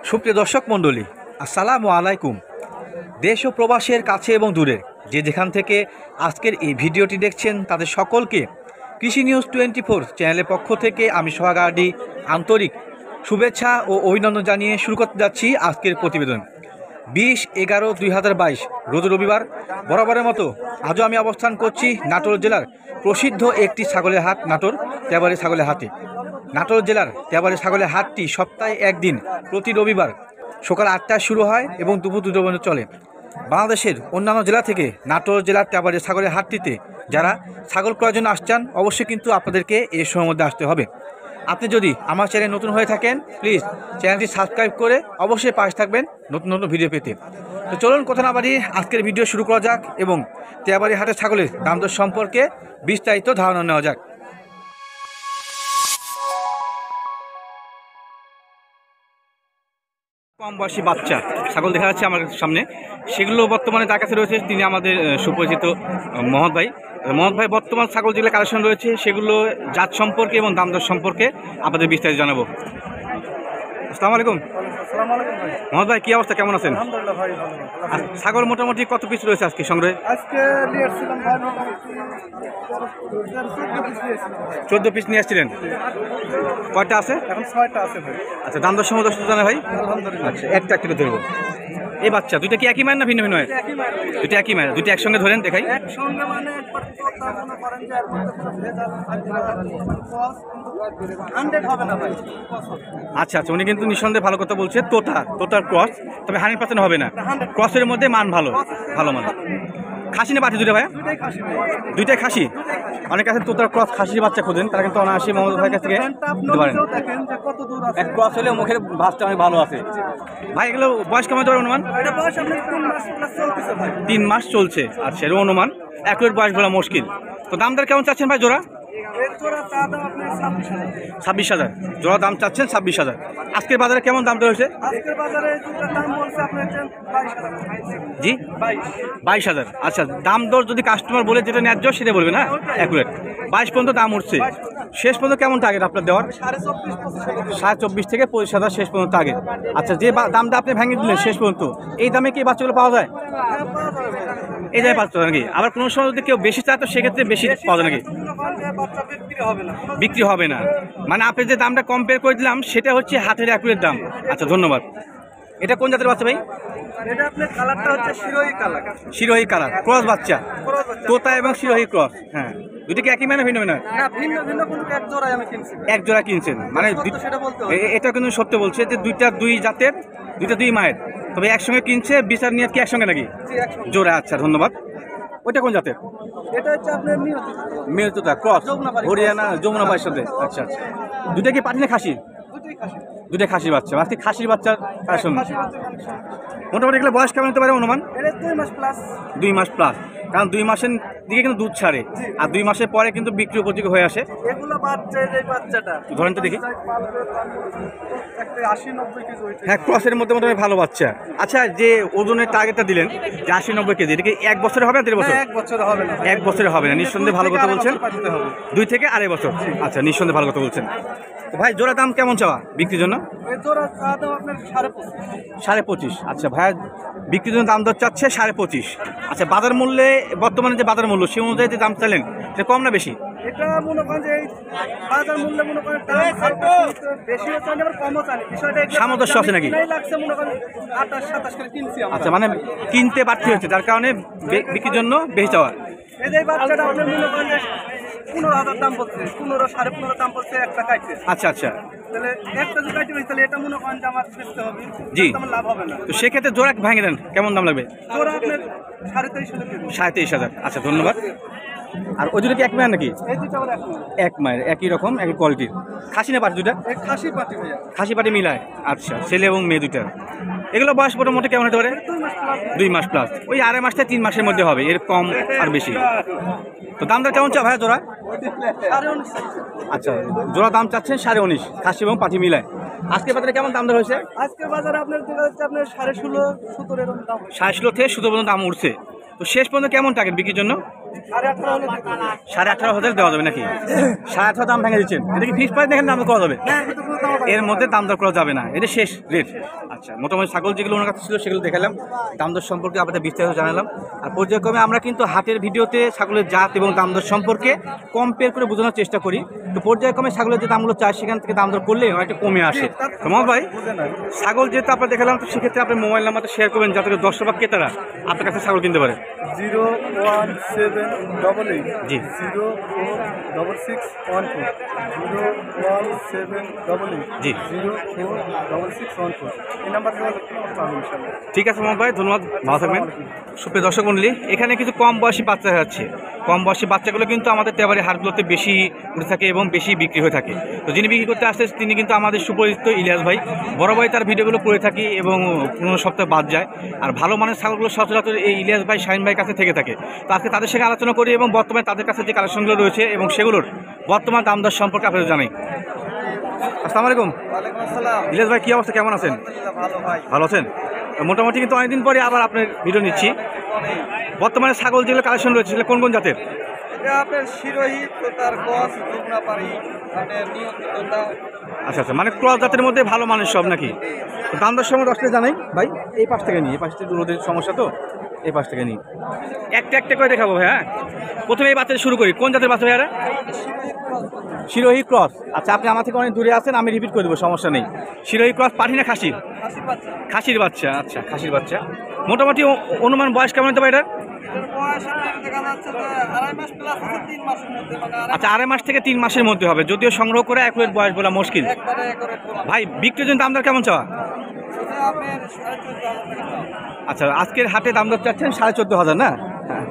সুপ্রিয় দর্শক মণ্ডলী, আসসালামু আলাইকুম। দেশ ও প্রবাসের কাছে এবং দূরে যে যেখান থেকে আজকের এই ভিডিওটি দেখছেন তাদের সকলকে কৃষি নিউজ 24 চ্যানেলের পক্ষ থেকে আমি সোহাগার্ডি আন্তরিক শুভেচ্ছা ও অভিনন্দন জানিয়ে শুরু করতে যাচ্ছি আজকের প্রতিবেদন। 20/11/2022 রোজ রবিবার বরাবরের মতো আজও আমি অবস্থান করছি নাটোর জেলার প্রসিদ্ধ একটি ছাগলের হাট নাটোর তেবাড়ী ছাগলের হাটে। নাটোর জেলার তেবাড়ী ছাগলের হাটটি সপ্তাহে একদিন প্রতি রবিবার সকাল 8টায় শুরু হয় এবং দুপুর 2টা পর্যন্ত চলে। বাংলাদেশের অন্যান্য জেলা থেকে নাটোর জেলার তেবাড়ী ছাগলের হাটটিতে যারা ছাগল ক্রয়ের জন্য আসছেন অবশ্যই কিন্তু আপনাদেরকে এই সময়ের মধ্যে আসতে হবে। আপনি যদি আমার চ্যানেল নতুন হয়ে থাকেন প্লিজ চ্যানেলটি সাবস্ক্রাইব করে অবশ্যই পাশে থাকবেন নতুন নতুন ভিডিও পেতে। তো চলুন কথা না বাড়িয়ে আজকের ভিডিও শুরু করা যাক এবং তেবাড়ী হাটের ছাগলের দাম দর সম্পর্কে বিস্তারিত ধারণা নেওয়া যাক। কম বয়সী বাচ্চা ছাগল দেখা যাচ্ছে আমার সামনে, সেগুলো বর্তমানে তার কাছে রয়েছে। তিনি আমাদের সুপরিচিত মহৎ ভাই। বর্তমান ছাগল যেগুলো কালেকশন রয়েছে সেগুলো জাত সম্পর্কে এবং দাম দর সম্পর্কে আপনাদের বিস্তারিত জানাবো। আসসালামু আলাইকুম। মহৎ ভাই, কি অবস্থা, কেমন আছেন? ছাগল মোটামুটি কত পিস রয়েছে আজকে সংগ্রহে? 14 পিস নিয়ে আসছিলেন। কয়টা আছে? এখন 6টা আছে ভাই। আচ্ছা, দাম দর সম্পর্কে জানা ভাই? আচ্ছা, একটা একটু ধরবো। এই বাচ্চা দুইটা কি একই মায়ের না ভিন্ন ভিন্ন হয়? দুইটা একই মায়ের, দুইটা একসঙ্গে ধরেন দেখাই। একসঙ্গে মানে একবার কথা করেন যে একবার হবে না ভাই। আচ্ছা আচ্ছা, উনি কিন্তু নিঃসন্দেহে ভালো কথা বলছে। তোতার ক্রস, তবে 100% হবে না। ক্রসের মধ্যে মান ভালো মান। খাসি না পাঠি দুটো ভাই? দুইটাই খাসি। অনেক কাছে তোতার ক্রস খাসির বাচ্চা খোঁজেন, তারা কিন্তু অনায়াসী মোহাম্মদ ভাইয়ের কাছ থেকে দিতে পারেন। এক ক্রস হলে মুখের ভাসটা অনেক ভালো আছে ভাই। এগুলো বয়স কেমন ধরে অনুমান? 3 মাস চলছে। আচ্ছা, এর অনুমান অ্যাকুরেট বয়স বলা মুশকিল। তো দাম দর কেমন চাচ্ছেন ভাই জোড়া? 26,000 জোড়া দাম চাচ্ছেন। 26,000। আজকের বাজারে কেমন দাম রয়েছে? জি 22,000। আচ্ছা, দাম দর যদি কাস্টমার বলে যেটা ন্যায্য সেটা বলবেন, হ্যাঁ অ্যাকুরেট। 22 পর্যন্ত দাম উঠছে। শেষ পর্যন্ত কেমন টার্গেট আপনার দেওয়ার? 24,500 থেকে 25,000 শেষ পর্যন্ত টার্গেট। আচ্ছা, যে দামটা আপনি ভেঙে দিলেন শেষ পর্যন্ত, এই দামে কি বাচ্চাগুলো পাওয়া যায়? এই দামে পাচ্ছ নাকি? আবার কোনো সময় যদি কেউ বেশি চায় তো সেক্ষেত্রে বেশি পাওয়া যায় নাকি? বিক্রি হবে না মানে আপনি যে দামটা কম্পেয়ার করে দিলাম সেটা হচ্ছে হাতের অ্যাকুরেট দাম। আচ্ছা, ধন্যবাদ। এটা কোন জাতের বাচ্চা ভাই? এটা আপনার কালারটা হচ্ছে শিরোহী কালার ক্রস বাচ্চা, তোতা এবং শিরোহী ক্রস। হ্যাঁ, দুটো কি একই মানে ভিন্ন ভিন্ন? না, ভিন্ন কিন্তু এক জোড়া কিনছেন মানে এটা কিন্তু সত্য বলছে যে দুই জাতের, দুই মায়ের, তবে একসঙ্গে কিনছে। বিচার নিয়ে কি একসঙ্গে নাকি জোড়া? আচ্ছা, ধন্যবাদ। ওইটা কোন জাতের? এটা হচ্ছে আপনার মিরতোতা ক্রস হরিয়ানা যমুনাবাড়ির সাথে। আচ্ছা আচ্ছা, দুটা কি পাঠি না খাসি? দুটা খাসির বাচ্চা। আজকে খাসির বাচ্চার কালেকশন। মোটামুটি এগুলো বয়স কেমন হতে পারে অনুমান? 2 মাস প্লাস। কারণ 2 মাসের দিকে কিন্তু দুধ ছাড়ে, আর 2 মাসের পরে কিন্তু বিক্রি উপযোগী হয়ে আসে। ধরেন তো দেখি। হ্যাঁ, ক্রসের মধ্যে মোটামুটি ভালো বাচ্চা। আচ্ছা, যে ওজনের টার্গেটটা দিলেন যে 80-90 কেজি, এটা কি 1 বছরে হবে না 1.5 বছর? 1 বছরে হবে না, নিঃসন্দেহে ভালো কথা বলছেন। 2 থেকে 2.5 বছর। আচ্ছা, নিঃসন্দেহে ভালো কথা বলছেন। ভাই জোড়া দাম কেমন চাওয়া বিক্রির জন্য? 25.5। আচ্ছা ভাইয়া বিক্রির জন্য দাম দর চাচ্ছে 25.5। আচ্ছা, বাজার মূল্যে বর্তমানে যে বাজার মূল্য সে অনুযায়ী যে দাম চাইলেন সেটা কম না বেশি? এটা মনে করেন যে বাজার মূল্যে মনে করেন বেশি হচ্ছে আবার কমও চাই। বিষয়টা সামঞ্জস্য আছে নাকি? লাগছে মনে করেন 28-27 করে কিনছি আমরা। আচ্ছা, মানে কিনতে বাড়তি হচ্ছে যার কারণে বিক্রির জন্য বেশি চাওয়া। এই যে বাচ্চাটা আপনি মনে করেন 15,000 দাম বলছে, 15-15.5 দাম বলছে একটা কাইতে। আচ্ছা আচ্ছা, তাহলে একটা যদি কাইতে তাহলে এটা মনে করেন যে আমার বেচতে হবে। জি, আমার লাভ হবে না। তো সেক্ষেত্রে জোড়া ভেঙে দেন, কেমন দাম লাগবে? জোড়া আপনার 23,500। 23,000। আচ্ছা, ধন্যবাদ। আর ওই দুটো কি এক মায়ের নাকি? এই দুটো আবার এক মায়ের, একই রকম একই কোয়ালিটির। খাসি না পাটি দুটা? খাসি পাটি মিলায়। আচ্ছা, ছেলে এবং মেয়ে দুটা। এগুলো বয়স মোটামুটি কেমন হতে পারে? 2 মাস প্লাস। ওই 2.5 মাস থেকে 3 মাসের মধ্যে হবে, এর কম আর বেশি। তো দাম দর কেমন চা ভাইয়া জোড়া? আচ্ছা, জোড়া দাম চাচ্ছেন 19.5 খাসি এবং পাটি মিলায়। আজকে বাজারে কেমন দাম দর হয়েছে? আজকে বাজারে আপনার 16.5-17 এরকম দাম। 16.5 থেকে 17 পর্যন্ত দাম উঠছে। তো শেষ পর্যন্ত কেমন টার্গেট বিক্রির জন্য? 18,500 18,500 দেওয়া যাবে নাকি? 18,500 দাম ভেঙে দিচ্ছেন। এটা কি ফিক্সড প্রাইস দেখেন দাম করা যাবে? এর মধ্যে দাম দর করা যাবে না, এটা শেষ রেট। আচ্ছা, মোটামুটি ছাগল যেগুলো ওনার কাছে ছিল সেগুলো দেখালাম, দাম দর সম্পর্কে আপনাদের বিস্তারিত জানালাম। আর পর্যায়ক্রমে আমরা কিন্তু হাটের ভিডিওতে ছাগলের জাত এবং দাম দর সম্পর্কে কম্পেয়ার করে বোঝানোর চেষ্টা করি। তো পর্যায়ক্রমে ছাগলের যে দামগুলো চায় সেখান থেকে দাম দর করলে অনেকটা কমে আসে। তো মোহাম্মদ ভাই, ছাগল যেহেতু আপনার দেখালাম, তো সেক্ষেত্রে আপনার মোবাইল নাম্বারটা শেয়ার করবেন যাতে করে দর্শক বা ক্রেতারা আপনার কাছে ছাগল কিনতে পারে। 01788 জি 046614 01788 জি 046614 এই নাম্বারটা পাবেন ইনশাআল্লাহ। ঠিক আছে মোহাম্মদ ভাই, ধন্যবাদ, ভালো থাকবেন। সুপ্রিয় দর্শক মণ্ডলী, এখানে কিছু কম বয়সী বাচ্চা দেখা যাচ্ছে। কম বয়সী বাচ্চাগুলো কিন্তু আমাদের তেবারি হাটগুলোতে বেশি উঠে থাকে এবং বেশি বিক্রি হয়ে থাকে। তো যিনি বিক্রি করতে আসছে তিনি কিন্তু আমাদের সুপরিচিত ইলিয়াস ভাই। বড় ভাই তার ভিডিওগুলো করে থাকি এবং 15 সপ্তাহ বাদ যায়। আর ভালো মানের ছাগলগুলো সচরাচর এই ইলিয়াস ভাই, শাহিন ভাইয়ের কাছে থেকে থাকে। তো আজকে তাদের সঙ্গে আলোচনা করি এবং বর্তমানে তাদের কাছে যে কালেকশনগুলো রয়েছে এবং সেগুলোর বর্তমান দাম দর সম্পর্কে আপনাদের জানাই। আসসালামু আলাইকুম। ওয়ালাইকুম আসসালাম। ইলিয়াস ভাই, কী অবস্থা, কেমন আছেন? ভালো ভাই। ভালো আছেন? মোটামুটি কিন্তু অনেকদিন পরে আবার আপনার ভিডিও নিচ্ছি। বর্তমানে ছাগল যেগুলো কালেকশন রয়েছে সেগুলো কোন কোন জাতের? এটা আপনার শিরোহী, তোতার গছ, দুগনাপাড়ি, আপনার নিয়ন্ত্রণটা। আচ্ছা আচ্ছা, মানে ক্রস জাতের মধ্যে ভালো মানের সব নাকি? তো দাম দর সময় আসলে জানাই ভাই। এই পাশ থেকে নিই, এই পাশ থেকে রোদের সমস্যা, তো এই পাশ থেকে নিই। একটা একটা করে দেখাবো ভাই। হ্যাঁ, প্রথমে এই বাচ্চা শুরু করি। কোন জাতের বাচ্চা ভাইয়ারা? শিরোহী ক্রস। আচ্ছা, আপনি আমার থেকে অনেক দূরে আছেন, আমি রিপিট করে দেবো, সমস্যা নেই। শিরোহী ক্রস, পাঠি না খাসি? খাসির বাচ্চা। আচ্ছা, খাসির বাচ্চা। মোটামুটি অনুমান বয়স কেমন হতে পারে এটার? আচ্ছা, 2.5 মাস থেকে 3 মাসের মধ্যে হবে, যদিও সংগ্রহ করে অ্যাকুরেট বয়স বলা মুশকিল। ভাই, বিক্রির জন্য দাম দর কেমন চাওয়া? আচ্ছা, আজকের হাটে দাম দর চাচ্ছেন 14,500 না? হ্যাঁ।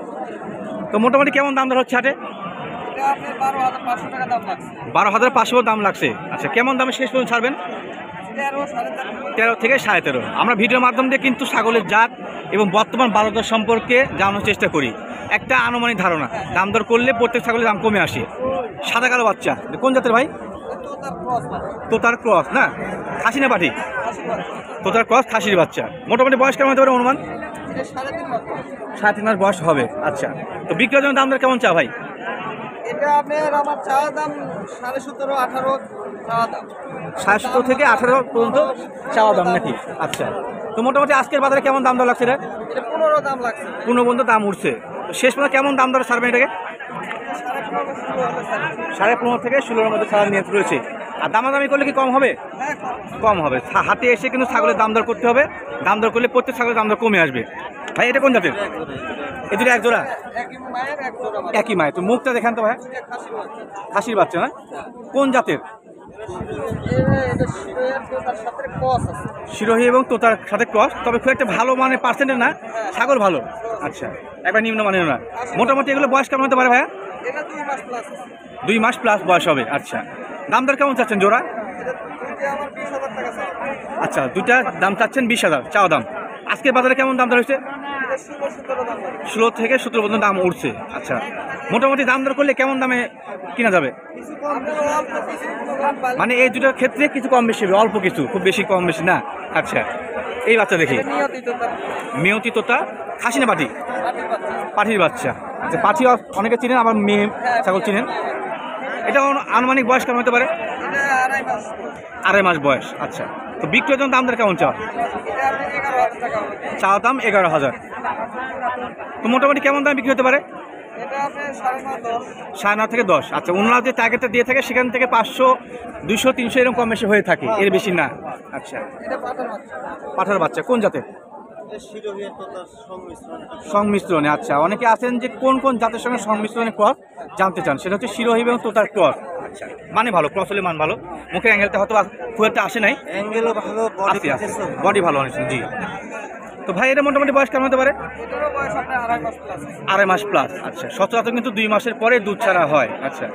তো মোটামুটি কেমন দাম দর হচ্ছে হাটে? 12,500 দাম লাগছে। আচ্ছা, কেমন দামে শেষ পর্যন্ত ছাড়বেন? 13 থেকে 13.5। আমরা ভিডিওর মাধ্যম দিয়ে কিন্তু ছাগলের জাত এবং বর্তমান বাজার দর সম্পর্কে জানানোর চেষ্টা করি। একটা আনুমানিক ধারণা, দাম দর করলে প্রত্যেক ছাগলের দাম কমে আসে। সাদা কালো বাচ্চা কোন জাতের ভাই? তোতার ক্রস না? খাসি না পাঠি? তোতার ক্রস, খাসির বাচ্চা। মোটামুটি বয়স কেমন হতে পারে অনুমান? 3.5 মাস বয়স হবে। আচ্ছা, তো বিক্রির জন্য দাম দর কেমন চা ভাই? এটা আপনার আমার চাওয়া দাম 17.5 18 চাওয়া দাম। 17.5 থেকে 18 পর্যন্ত চাওয়া দাম নাকি? আচ্ছা, তো মোটামুটি আজকের বাজারে কেমন দাম দর লাগছে এটা? 15 দাম লাগছে। 15 পর্যন্ত দাম উঠছে। তো শেষ পর্যন্ত কেমন দাম দর ছাড়বেন এটাকে? 15.5 থেকে 16-এর মধ্যে ছাড়ার নিয়ত রয়েছে। আর দামাদামি করলে কি কম হবে? কম হবে। হাতে এসে কিন্তু ছাগলের দাম দর করতে হবে। দাম দর করলে প্রত্যেক ছাগলের দাম দর কমে আসবে। ভাই, এটা কোন জাতের? এই দুটো এক জোড়া? একই মায়ের। তো মুখটা দেখান তো ভাই। খাসির বাচ্চা না? কোন জাতের? শিরোহী এবং তোতার সাথে ক্রস, তবে খুব একটা ভালো মানে পার্সেন্টের না, ছাগল ভালো। আচ্ছা, একবার নিম্ন মানের না। মোটামুটি এগুলো বয়স কেমন হতে পারে ভাইয়া? 2 মাস প্লাস বয়স হবে। আচ্ছা, দাম দর কেমন চাচ্ছেন জোড়া? আচ্ছা, দুইটা দাম চাচ্ছেন 20,000 চাওয়া দাম। আজকের বাজারে কেমন দাম দর হয়েছে? 16 থেকে 17 পর্যন্ত দাম উঠছে। আচ্ছা, মোটামুটি দাম দর করলে কেমন দামে কিনা যাবে? মানে এই দুটোর ক্ষেত্রে কিছু কম বেশি হবে, অল্প কিছু, খুব বেশি কম বেশি না। আচ্ছা, এই বাচ্চা দেখি। মেয়তি তোতা, খাসি না পাঠি? পাঠির বাচ্চা। আচ্ছা, পাঠি অনেকে চিনেন, আবার মেয়ে ছাগল চিনেন। এটা আনুমানিক বয়স কেমন হতে পারে? 2.5 মাস বয়স। আচ্ছা, তো বিক্রির জন্য দাম দর কেমন চাওয়া? চাওয়া দাম 11,000। তো মোটামুটি কেমন দাম বিক্রি হতে পারে? 9.5 থেকে 10। আচ্ছা, ওনারা যে টার্গেটটা দিয়ে থাকে সেখান থেকে 500, 200, 300 এরকম কম বেশি হয়ে থাকে, এর বেশি না। আচ্ছা, পাঠার বাচ্চা কোন জাতের? সংমিশ্রণে। আচ্ছা, অনেকে আছেন যে কোন কোন জাতের সঙ্গে সংমিশ্রণে ক্রস জানতে চান, সেটা হচ্ছে শিরোহী এবং তোতার ক্রস। আচ্ছা, মানে ভালো, ক্রস হলে মান ভালো। মুখের অ্যাঙ্গেলটা হয়তো খুব একটা আসে নাই, অ্যাঙ্গেলও ভালো, বডি ভালো অনেক। জি, তো ভাই, এটা মোটামুটি বয়স কেমন হতে পারে? 2.5 মাস প্লাস। আচ্ছা, সচরাচর কিন্তু 2 মাসের পরে দুধ ছাড়া হয়। আচ্ছা,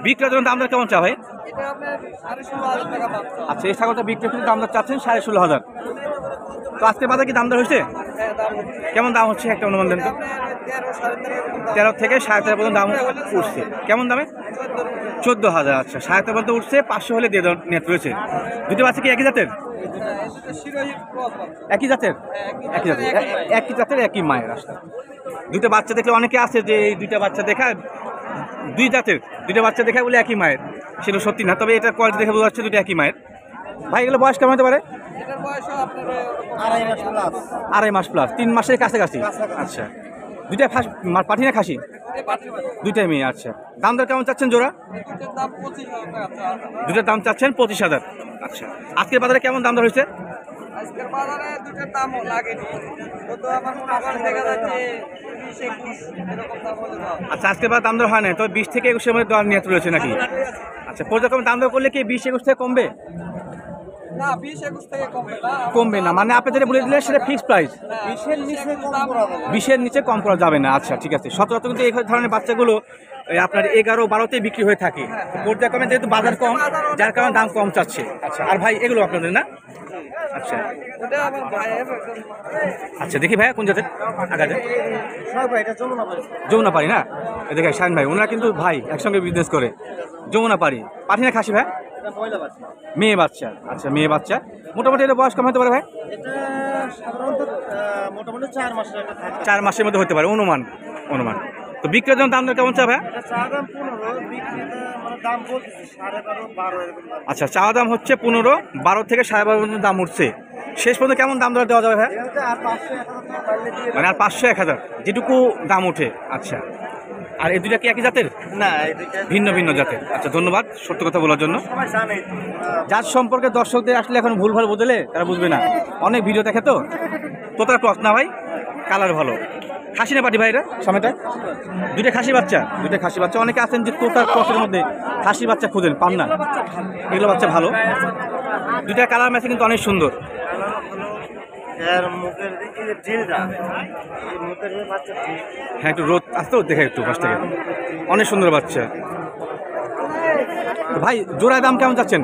বিক্রির জন্য দাম দর কেমন চা ভাই? আচ্ছা, এই ছাগলটা বিক্রির জন্য দাম দর চাচ্ছেন 16,500। তো আজকে বাজারে কি দাম দর হয়েছে? কেমন দাম হচ্ছে একটা অনুমান দেন তো? 13 থেকে 13.5 পর্যন্ত দাম উঠছে। কেমন দামে? 14,000। আচ্ছা, 13.5 পর্যন্ত উঠছে, 500 হলে দিয়ে নেট রয়েছে। দুটো বাচ্চা কি একই জাতের? একই জাতের? একই জাতের, একই মায়ের। আসলে দুইটা বাচ্চা দেখলে অনেকে আছে যে এই দুইটা বাচ্চা দেখায়, দুই জাতের দুইটা বাচ্চা দেখায় বলে একই মায়ের, সেটা সত্যি না। তবে এটা কোয়ালিটি দেখে বোঝা যাচ্ছে দুটো একই মায়ের। ভাই এগুলো বয়স কেমন হতে পারে? এটার বয়সও আপনার 2.5 মাস প্লাস। 2.5 মাস প্লাস, 3 মাসের কাছাকাছি। আচ্ছা, দুইটা পাঠি না খাসি? দুইটাই মেয়ে। আচ্ছা, দাম দর কেমন চাচ্ছেন জোড়া? এটার দাম 25,000 টাকা। দুটার দাম চাচ্ছেন 25,000। আচ্ছা, আজকের বাজারে কেমন দাম দর হয়েছে? আজকের বাজারে দুটার দাম লাগেনি, তো আমার মনে হয় দেখা যাচ্ছে 20-21 এরকম দাম হলে দাও। আচ্ছা, আজকের বাজার দাম দর হয় না, তবে 20 থেকে 21 এর মধ্যে দেওয়ার নিয়ত রয়েছে নাকি? আচ্ছা, পর্যায়ক্রমে দাম দর করলে কি 20-21 থেকে কমবে? না, 20-21 থেকে কমবে না। কমবে না, মানে আপনি যেটা বলে দিলেন সেটা ফিক্সড প্রাইস। 20-এর নিচে কম করা যাবে না। 20-এর নিচে কম করা যাবে না। আচ্ছা, ঠিক আছে। সচরাচর কিন্তু এই ধরনের বাচ্চাগুলো এই আপনার 11-12তেই বিক্রি হয়ে থাকে। পর্যায়ক্রমে যেহেতু বাজার কম, যার কারণে দাম কম চাচ্ছে। আচ্ছা, আর ভাই এগুলো আপনাদের না? আচ্ছা ওটা আমার ভাইয়ের একদম। আচ্ছা, দেখি ভাইয়া কোন জাতের আগাতে? সব ভাই এটা চলো না ভাই। যমুনা পারি না? দেখে শাহিন ভাই, ওনারা কিন্তু ভাই একসঙ্গে বিজনেস করে। যমুনা পারি পাঠি না খাসি ভাই? এটা মহিলা বাচ্চা। মেয়ে বাচ্চা। আচ্ছা, মেয়ে বাচ্চা। মোটামুটি এটা বয়স কেমন হতে পারে ভাই? এটা সাধারণত মোটামুটি 4 মাসের একটা থাকে। 4 মাসের মধ্যে হতে পারে অনুমান। তো বিক্রির জন্য দাম দর কেমন চা ভাই? এটা চা দাম 15, বিক্রিতে মানে দাম বলতেছি 12.5-12 এরকম দাম। আচ্ছা, চাওয়া দাম হচ্ছে 15, 12 থেকে 12.5 পর্যন্ত দাম উঠছে। শেষ পর্যন্ত কেমন দাম দর দেওয়া যাবে ভাই? এটা আর 500-1000 টাকা পাইলে দিয়ে মানে আর 500-1000 যেটুকু দাম ওঠে। আচ্ছা, আর এই দুইটা কি একই জাতের? না, এই দুইটা ভিন্ন ভিন্ন জাতের। আচ্ছা, ধন্যবাদ সত্য কথা বলার জন্য। সবাই জানে। জাত সম্পর্কে দর্শকদের আসলে এখন ভুলভাল বোঝালে তারা বুঝবে না, অনেক ভিডিও দেখে তো। তোতার ক্রস না ভাই? কালার ভালো। খাসি না পাটি ভাই এটা সামনেটা? দুইটা খাসি বাচ্চা। অনেকে আছেন যে তোতার ক্রসের মধ্যে খাসি বাচ্চা খুঁজেন, পান না। এগুলো বাচ্চা ভালো, দুইটা কালার ম্যাচে কিন্তু অনেক সুন্দর। এর মুখের দিকে যে ঢিলটা, এই মুখের যে বাচ্চা ঢিল, হ্যাঁ, একটু রোদ আসতো, দেখে একটু পাশ থেকে। অনেক সুন্দর বাচ্চা। তো ভাই জোড়ায় দাম কেমন চাচ্ছেন?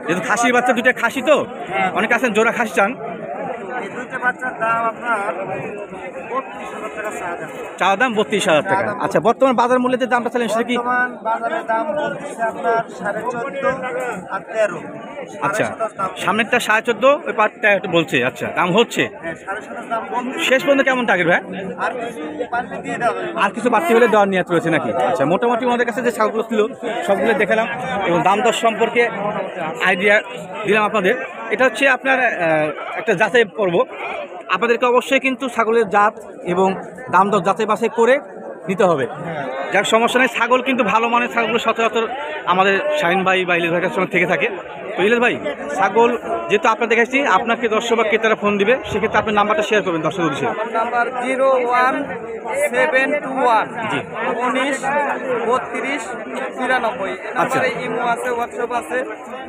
যেহেতু খাসির বাচ্চা, দুইটা খাসি তো, অনেকে আছেন জোড়া খাসি চান। এই দুইটা বাচ্চার দাম আপনার 32,000 টাকা চাওয়া দাম 32,000 টাকা। আচ্ছা, বর্তমান বাজার মূল্যে যে দামটা চাইলেন সেটা কি? বর্তমান বাজারের দাম বলতেছে আপনার 14.5 আর 13। আচ্ছা, 7.5 দাম। সামনেরটা 14.5, ওই পাটটা একটু বলছে। আচ্ছা, দাম হচ্ছে। হ্যাঁ, 7.5 দাম বলতেছে। শেষ পর্যন্ত কেমন টার্গেট ভাই? আর কিছু পারলে দিয়ে দেবে। আর কিছু বাড়তি হলে দেওয়ার নিয়ত রয়েছে নাকি? আচ্ছা, মোটামুটি আমাদের কাছে যে ছাগলগুলো ছিল সবগুলো দেখালাম এবং দাম দর সম্পর্কে আইডিয়া দিলাম আপনাদের। এটা হচ্ছে আপনার একটা যাচাই পর্ব। আপনাদেরকে অবশ্যই কিন্তু ছাগলের জাত এবং দাম দর যাচাই বাছাই করে নিতে হবে। যার সমস্যা নেই, ছাগল কিন্তু ভালো মানের ছাগলগুলো সচরাচর আমাদের শাহিন ভাই বা ইলিশ ভাইয়ের সঙ্গে থেকে থাকে। তো ইলিশ ভাই, ছাগল যেহেতু আপনার দেখেছি, আপনাকে দর্শক বা ক্রেতারা ফোন দিবে, সেক্ষেত্রে আপনি নাম্বারটা শেয়ার করবেন দর্শক উদ্দেশ্যে। আমার নাম্বার 01721 জি। 19 32 93। আচ্ছা। নাম্বারে ইমো আছে, হোয়াটসঅ্যাপ আছে।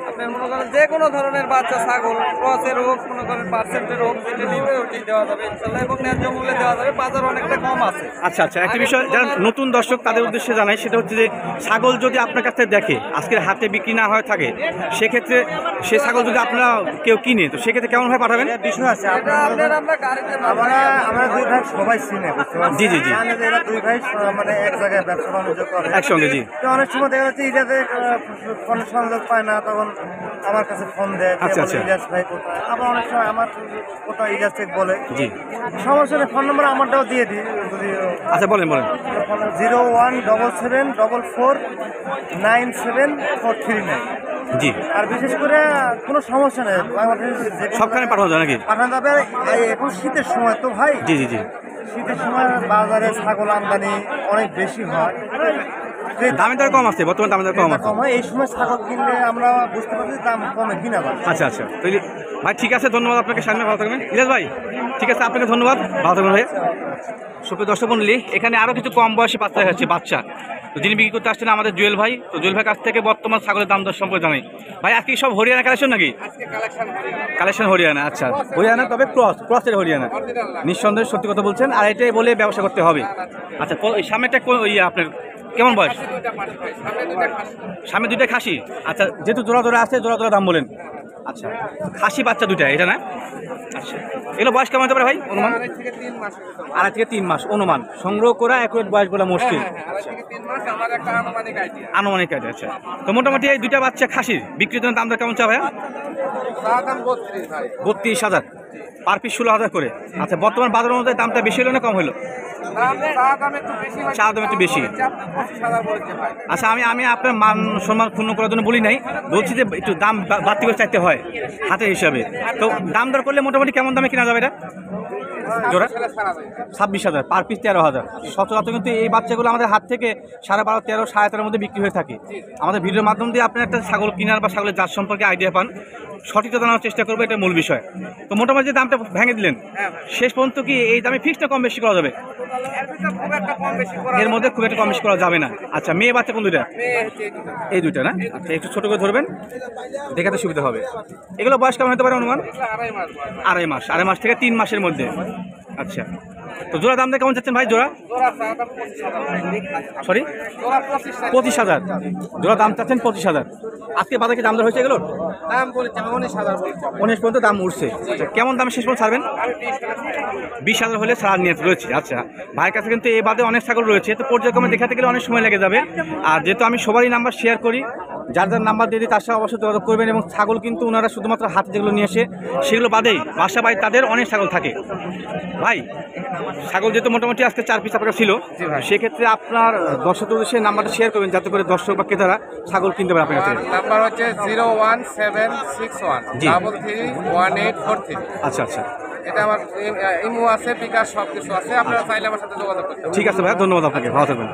আপনার মনে করেন যে কোনো ধরনের বাচ্চা ছাগল, ক্রসের হোক, মনে করেন পার্সেন্টের হোক, যেটা নিবে ওটি দেওয়া যাবে ইনশাল্লাহ, এবং ন্যায্য মূল্যে দেওয়া যাবে। বাজার অনেকটা কম আছে। আচ্ছা, একটা বিষয় যারা নতুন দর্শক তাদের উদ্দেশ্যে জানাই, সেটা হচ্ছে যে ছাগল যদি আপনার কাছ থেকে দেখে আজকের হাতে বিক্রি না হয়ে থাকে, সেক্ষেত্রে সে ছাগল যদি আপনারা কেউ কিনে, তো সেক্ষেত্রে কেমনভাবে পাঠাবেন? বিষয় আছে আমরা গাড়িতে আমরা দুই ভাই সবাই চিনে, বুঝতে পারছি। জি, জি, জি। জানে যে এরা দুই ভাই মানে এক জায়গায় ব্যবসা বাণিজ্য করে একসঙ্গে, জি। তো অনেক সময় দেখা যাচ্ছে ইজাতে ফোনের সংযোগ পায় না, তখন আমার কাছে ফোন দেয়, আচ্ছা, আচ্ছা। ইজাজ ভাই কোথায়। আবার অনেক সময় আমার কোথাও ইজাজ চেক বলে, জি। সমস্যা নেই, ফোন নম্বর আমারটাও দিয়ে দিই যদি। আচ্ছা, বলেন। 01774497439। জি। আর বিশেষ করে কোনো সমস্যা নেই, বাংলাদেশ সবখানে পাঠানো যায় নাকি? পাঠানো যাবে। এখন শীতের সময় তো ভাই, জি, জি, জি। শীতের সময় বাজারে ছাগল আমদানি অনেক বেশি হয়, দামের দর কম আছে, বর্তমানে দামের দর কম আছে। কম হয়। এই সময় ছাগল কিনলে আমরা বুঝতে পারছি দাম কমে কিনা যায়। আচ্ছা, তো ভাই ঠিক আছে, ধন্যবাদ আপনাকে। সামনে ভালো থাকবেন ইলিয়াস ভাই। ঠিক আছে, আপনাকে ধন্যবাদ, ভালো থাকবেন ভাই। সুপ্রিয় দর্শক মণ্ডলী, এখানে আরও কিছু কম বয়সী বাচ্চা দেখাচ্ছে, বাচ্চা। তো যিনি বিক্রি করতে আসছেন আমাদের জুয়েল ভাই। তো জুয়েল ভাই কাছ থেকে বর্তমান ছাগলের দাম দর সম্পর্কে জানাই। ভাই আজকে সব হরিয়ানা কালেকশন নাকি? কালেকশন হরিয়ানা। আচ্ছা, হরিয়ানা, তবে ক্রসের হরিয়ানা। নিঃসন্দেহে সত্যি কথা বলছেন, আর এটাই বলে ব্যবসা করতে হবে। আচ্ছা, এই সামনেটা আপনার কেমন বয়স? সামনে দুইটা খাসি। আচ্ছা, যেহেতু জোড়া আছে, জোড়া দাম বলেন। আচ্ছা, খাসি বাচ্চা দুইটা, এটা না? আচ্ছা, এগুলো বয়স কেমন হতে পারে ভাই অনুমান? 2.5 থেকে 3 মাস অনুমান। সংগ্রহ করা অ্যাকুরেট বয়স বলা মুশকিল। আনুমানিক আইডিয়া। আচ্ছা, তো মোটামুটি এই দুইটা বাচ্চা খাসির বিক্রির জন্য দাম দর কেমন চা ভাইয়া? 32,000। পার পিস 16,000 করে। আচ্ছা, বর্তমান বাজারের মধ্যে দামটা বেশি হলো না কম হলো? চা দাম একটু বেশি। আচ্ছা, আমি আপনার মান সম্মান ক্ষুণ্ণ করার জন্য বলি নাই, বলছি যে একটু দাম বাড়তি করে চাইতে হয় হাতের হিসাবে। তো দাম দর করলে মোটামুটি কেমন দামে কিনা যাবে এটা জোড়া? 26,000, পার পিস 13,000। সচরাচর কিন্তু এই বাচ্চাগুলো আমাদের হাত থেকে 12.5, 13, 13.5 মধ্যে বিক্রি হয়ে থাকে। আমাদের ভিডিওর মাধ্যম দিয়ে আপনি একটা ছাগল কেনার বা ছাগলের জাত সম্পর্কে আইডিয়া পান, সঠিকতা জানার চেষ্টা করবো, এটা মূল বিষয়। তো মোটামুটি যে দামটা ভেঙে দিলেন, শেষ পর্যন্ত কি এই দামে ফিক্সড না কম বেশি করা যাবে? এর মধ্যে খুব একটা কম বেশি করা যাবে না। আচ্ছা, মেয়ে বাচ্চা কোন দুইটা? এই দুইটা না? আচ্ছা, একটু ছোট করে ধরবেন, দেখাতে সুবিধা হবে। এগুলো বয়স কেমন হতে পারে অনুমান? 2.5 মাস থেকে 3 মাসের মধ্যে। আচ্ছা, তো জোড়া দামটা কেমন চাচ্ছেন ভাই? জোড়া সরি 25,000 জোড়া দাম চাচ্ছেন। 25,000। আজকে বাজারে কি দাম দর হয়েছে এগুলোর? দাম বলেছে 19,000 বলছে। 19 পর্যন্ত দাম উঠছে। আচ্ছা, কেমন দামে শেষ পর্যন্ত ছাড়বেন? 20,000 হলে ছাড়ার নিয়ত রয়েছে। আচ্ছা, ভাইয়ের কাছে কিন্তু এই বাদে অনেক ছাগল রয়েছে, তো পর্যায়ক্রমে দেখাতে গেলে অনেক সময় লেগে যাবে। আর যেহেতু আমি সবারই নাম্বার শেয়ার করি, যার যার নাম্বার দিয়ে দিই তার সাথে অবশ্যই যোগাযোগ করবেন। এবং ছাগল কিন্তু ওনারা শুধুমাত্র হাতে যেগুলো নিয়ে আসে সেগুলো বাদেই বাসা বাড়ি তাদের অনেক ছাগল থাকে। ভাই, ছাগল যেহেতু মোটামুটি আজকে 4 পিস আপনার ছিল, সেক্ষেত্রে আপনার দর্শক উদ্দেশ্যে নাম্বারটা শেয়ার করবেন, যাতে করে দর্শক বা ক্রেতারা ছাগল কিনতে পারে আপনার কাছে। নাম্বার হচ্ছে 01761 জি। 331843। আচ্ছা আচ্ছা, এটা আমার ইমো আছে, বিকাশ সব কিছু আছে, আপনারা চাইলে আমার সাথে যোগাযোগ করতে পারেন। ঠিক আছে ভাই, ধন্যবাদ আপনাকে, ভালো থাকবেন।